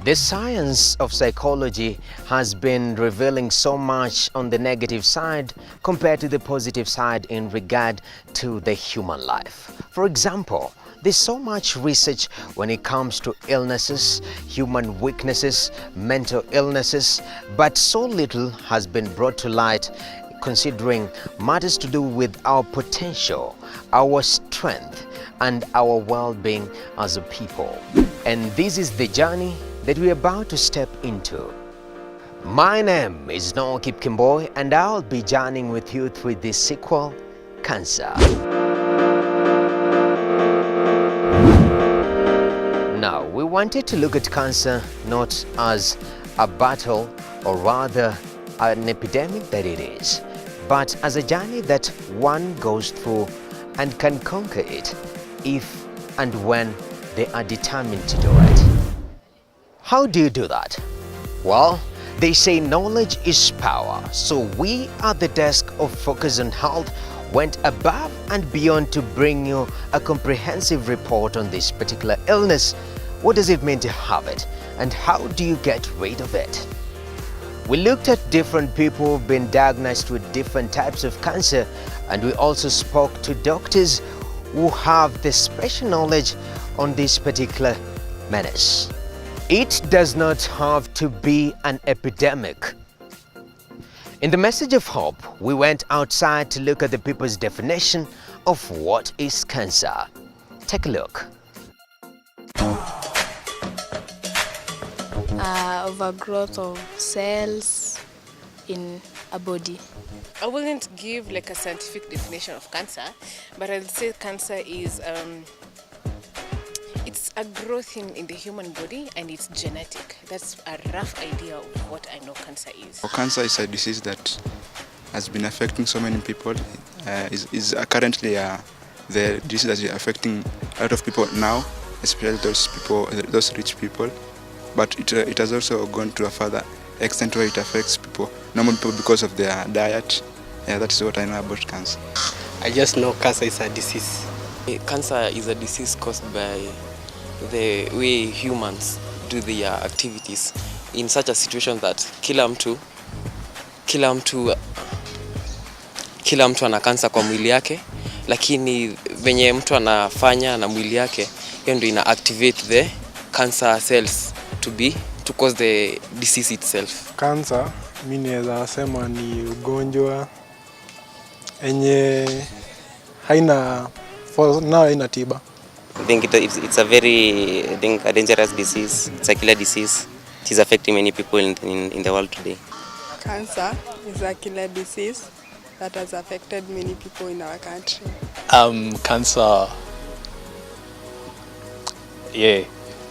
The science of psychology has been revealing so much on the negative side compared to the positive side in regard to the human life. For example, there's so much research when it comes to illnesses, human weaknesses, mental illnesses, but so little has been brought to light considering matters to do with our potential, our strength, and our well-being as a people. And this is the journey that we're about to step into. My name is Noah Kipkimboy, and I'll be journeying with you through this sequel, Cancer. Now, we wanted to look at cancer not as a battle, or rather an epidemic that it is, but as a journey that one goes through and can conquer it if and when they are determined to do it. How do you do that? Well, they say knowledge is power, so we at the desk of Focus on Health went above and beyond to bring you a comprehensive report on this particular illness. What does it mean to have it, and how do you get rid of it? We looked at different people who've been diagnosed with different types of cancer, and we also spoke to doctors who have the special knowledge on this particular menace. It does not have to be an epidemic. In the message of hope, we went outside to look at the people's definition of what is cancer. Take a look. Overgrowth of cells in a body. I wouldn't give like a scientific definition of cancer, but I'll say cancer is it's a growth in the human body, and it's genetic. That's a rough idea of what I know cancer is. Cancer is a disease that has been affecting so many people. Is currently the disease that is affecting a lot of people now, especially those rich people. But it has also gone to a further extent where it affects people, normal people, because of their diet. Yeah, that is what I know about cancer. I just know cancer is a disease. Cancer is a disease caused by the way humans do their activities in such a situation that kila mtu ana kansa kwa mwili yake, lakini venye mtu anafanya na mwili yake, hiyo ndio ina activate the cancer cells to cause the disease itself. Cancer, mimi naweza sema ni ugonjwa enye haina tiba. I think it's a very a dangerous disease. It's a killer disease. It is affecting many people in the world today. Cancer is a killer disease that has affected many people in our country. Cancer,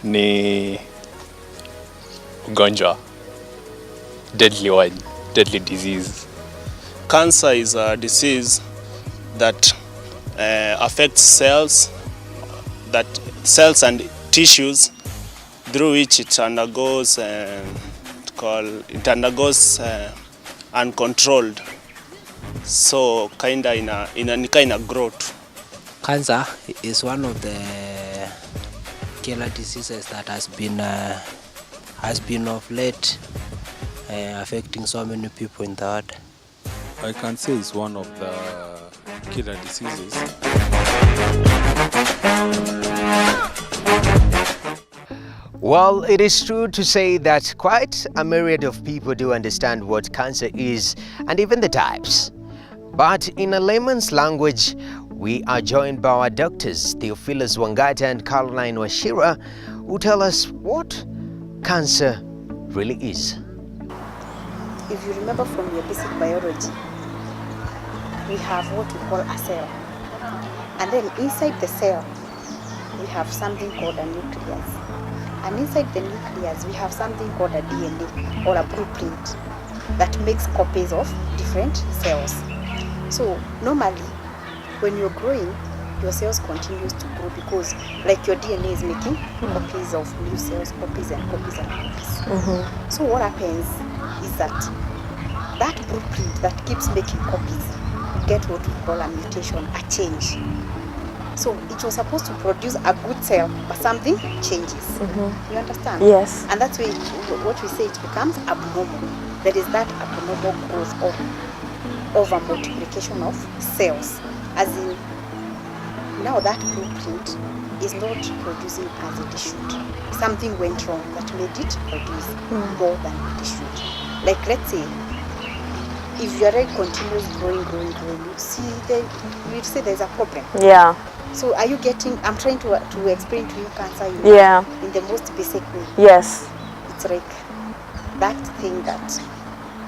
ni ugonjwa, deadly disease. Cancer is a disease that affects cells and tissues, through which it undergoes uncontrolled, so kinda in a growth. Cancer is one of the killer diseases that has been of late affecting so many people in the world. I can say it's one of the killer diseases. Well, it is true to say that quite a myriad of people do understand what cancer is and even the types. But in a layman's language, we are joined by our doctors, Theophilus Wangata and Caroline Washira, who tell us what cancer really is. If you remember from your basic biology, we have what we call a cell. And then inside the cell, we have something called a nucleus. And inside the nucleus, we have something called a DNA, or a blueprint, that makes copies of different cells. So normally, when you're growing, your cells continues to grow because like your DNA is making copies of new cells, copies and copies and copies. So what happens is that blueprint that keeps making copies get what we call a mutation, a change. So it was supposed to produce a good cell, but something changes. You understand? Yes. And that's why what we say, it becomes abnormal. There is that abnormal growth or over multiplication of cells. As in, now that blueprint is not producing as it should. Something went wrong that made it produce more than it should. Like, let's say, if your egg continues growing, you'd say there's a problem. Yeah. So are you getting, I'm trying to explain to you cancer in the most basic way. Yes. It's like that thing that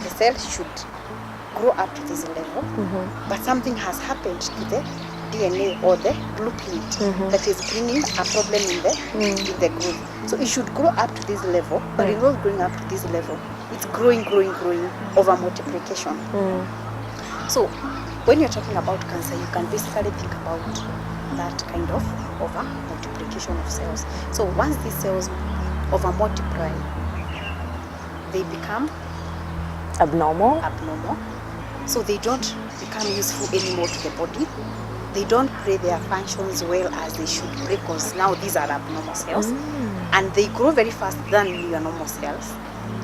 the cell should grow up to this level, but something has happened to the DNA or the blueprint that is bringing a problem in the growth. So it should grow up to this level, but it's not growing up to this level. It's growing over multiplication. So when you're talking about cancer, you can basically think about that kind of over multiplication of cells. So once these cells over multiply, they become abnormal. So they don't become useful anymore to the body. They don't play their functions well as they should play, because now these are abnormal cells and they grow very fast than your normal cells,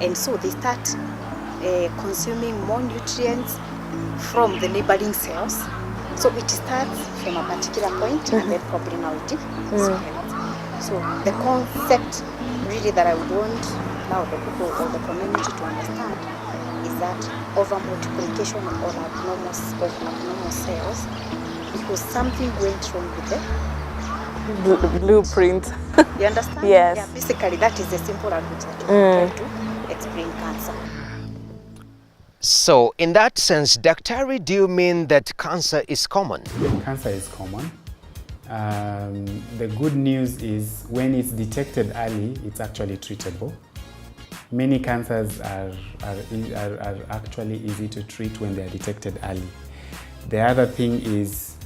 and so they start consuming more nutrients from the neighboring cells. So it starts from a particular point and then probably now it spreads. So the concept really that I would want now the people or the community to understand is that over multiplication or abnormal cells, because something went wrong with the blueprint. You understand? Yes. Yeah, basically that is the simple language that we try to explain cancer. So, in that sense, Dr. do you mean that cancer is common? Cancer is common. The good news is when it's detected early, it's actually treatable. Many cancers are actually easy to treat when they are detected early. The other thing is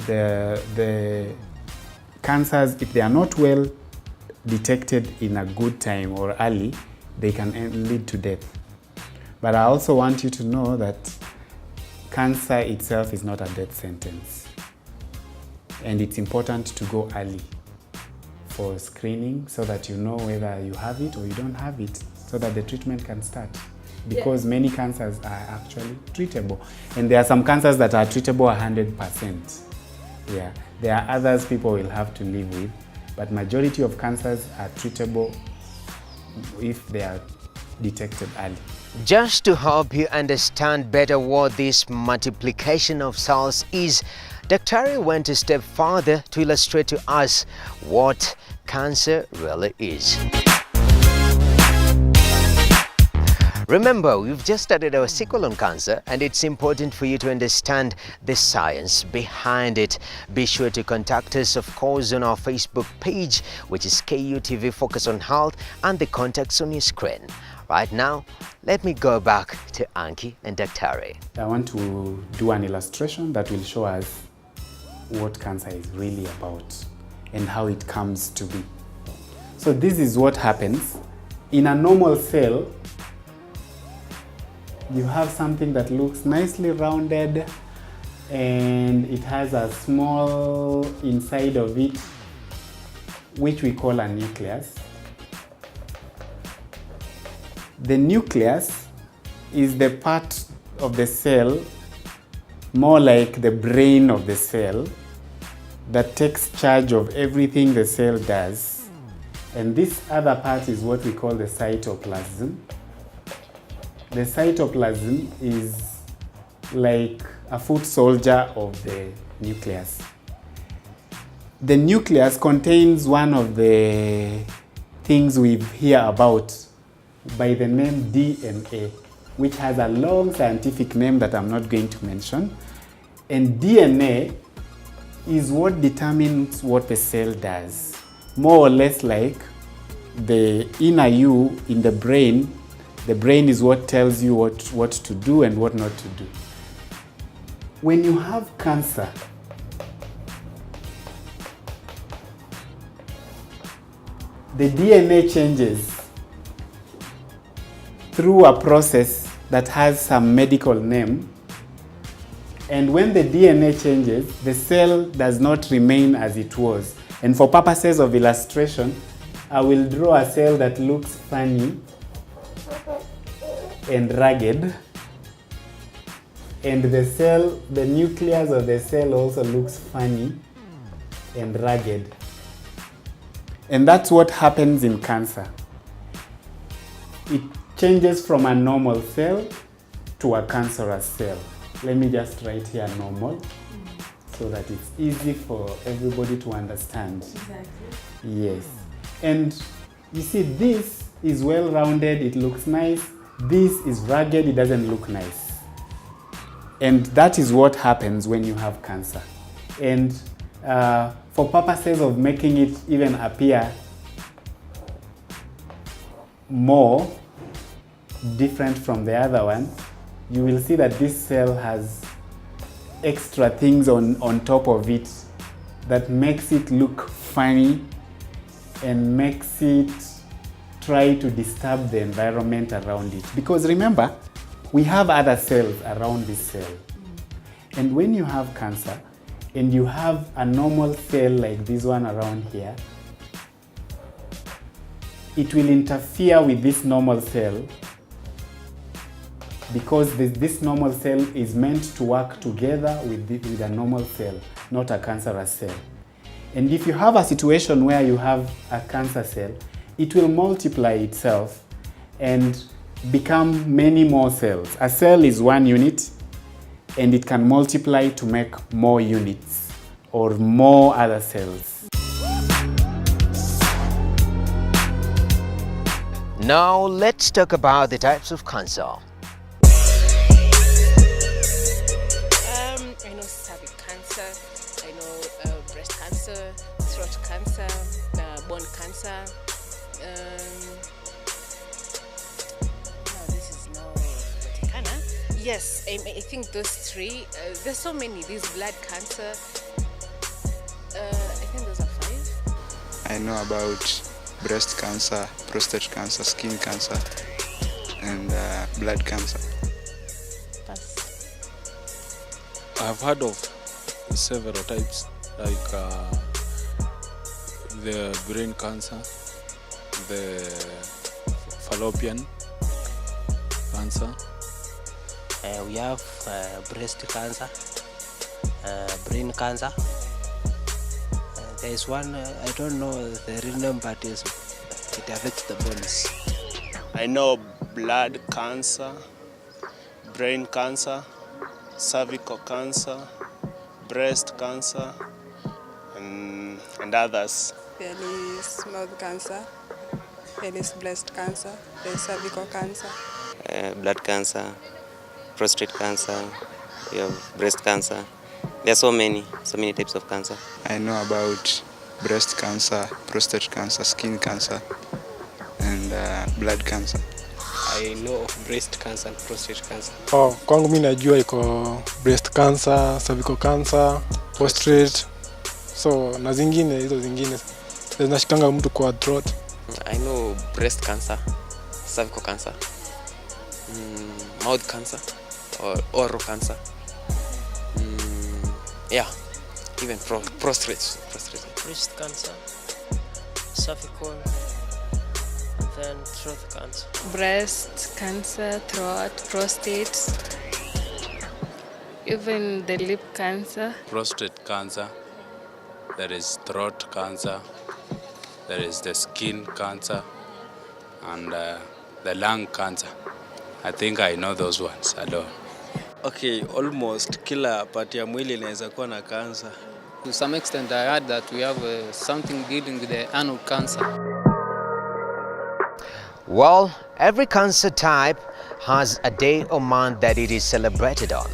the cancers, if they are not well detected in a good time or early, they can lead to death. But I also want you to know that cancer itself is not a death sentence. And it's important to go early for screening so that you know whether you have it or you don't have it, so that the treatment can start. Because many cancers are actually treatable. And there are some cancers that are treatable 100%. Yeah. There are others people will have to live with, but majority of cancers are treatable if they are detected early. Just to help you understand better what this multiplication of cells is, Dr. went a step further to illustrate to us what cancer really is. Remember, we've just started our sequel on cancer, and it's important for you to understand the science behind it. Be sure to contact us, of course, on our Facebook page, which is KUTV Focus on Health, and the contacts on your screen. Right now, let me go back to Anki and Dr. I want to do an illustration that will show us what cancer is really about and how it comes to be. So this is what happens. In a normal cell, you have something that looks nicely rounded and it has a small inside of it, which we call a nucleus. The nucleus is the part of the cell, more like the brain of the cell, that takes charge of everything the cell does. And this other part is what we call the cytoplasm. The cytoplasm is like a foot soldier of the nucleus. The nucleus contains one of the things we hear about by the name DNA, which has a long scientific name that I'm not going to mention. And DNA is what determines what the cell does, more or less like the inner you in the brain. The brain is what tells you what to do and what not to do. When you have cancer, the DNA changes through a process that has some medical name, And when the DNA changes, the cell does not remain as it was. And for purposes of illustration, I will draw a cell that looks funny and ragged. And the nucleus of the cell also looks funny and ragged. And that's what happens in cancer. It changes from a normal cell to a cancerous cell. Let me just write here normal so that it's easy for everybody to understand. Exactly. Yes. And you see, this is well-rounded, it looks nice. This is ragged, it doesn't look nice. And that is what happens when you have cancer. And for purposes of making it even appear more different from the other one, you will see that this cell has extra things on top of it that makes it look funny and makes it try to disturb the environment around it. Because remember, we have other cells around this cell. And when you have cancer and you have a normal cell like this one around here, it will interfere with this normal cell because this normal cell is meant to work together with a normal cell, not a cancerous cell. And if you have a situation where you have a cancer cell, it will multiply itself and become many more cells. A cell is one unit and it can multiply to make more units or more other cells. Now let's talk about the types of cancer. I know cervix cancer, I know breast cancer, throat cancer, bone cancer. No, this is no Vaticana. Yes, I think those three. There's so many. This blood cancer. I think those are 5. I know about breast cancer, prostate cancer, skin cancer, and blood cancer. I've heard of several types, like the brain cancer, the fallopian cancer. We have breast cancer, brain cancer. There's one, I don't know the real name, but it affects the bones. I know blood cancer, brain cancer, cervical cancer, breast cancer, and others. There is mouth cancer, there is breast cancer, there is cervical cancer. Blood cancer, prostate cancer, you have breast cancer. There are so many types of cancer. I know about breast cancer, prostate cancer, skin cancer, and blood cancer. I know of breast cancer and prostate cancer. Kwangu mimi najua iko breast cancer, cervical cancer, prostate. So na zingine hizo zingine zinashikanga mtu kwa throat. I know breast cancer, cervical cancer, mouth cancer or oral cancer. Yeah, even prostate. Breast cancer, cervical, and then throat cancer. Breast cancer, throat, prostate, even the lip cancer. Prostate cancer, there is throat cancer, there is the skin cancer, and the lung cancer. I think I know those ones alone. Okay, almost kila part ya mwili inaweza kuwa na cancer. To some extent, I heard that we have something dealing with the anal cancer. Well, every cancer type has a day or month that it is celebrated on,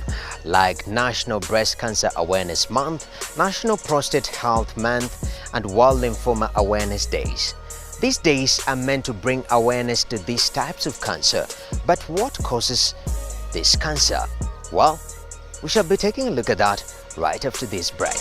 like National Breast Cancer Awareness Month, National Prostate Health Month, and World Lymphoma Awareness Days. These days are meant to bring awareness to these types of cancer. But what causes this cancer? Well, we shall be taking a look at that right after this break.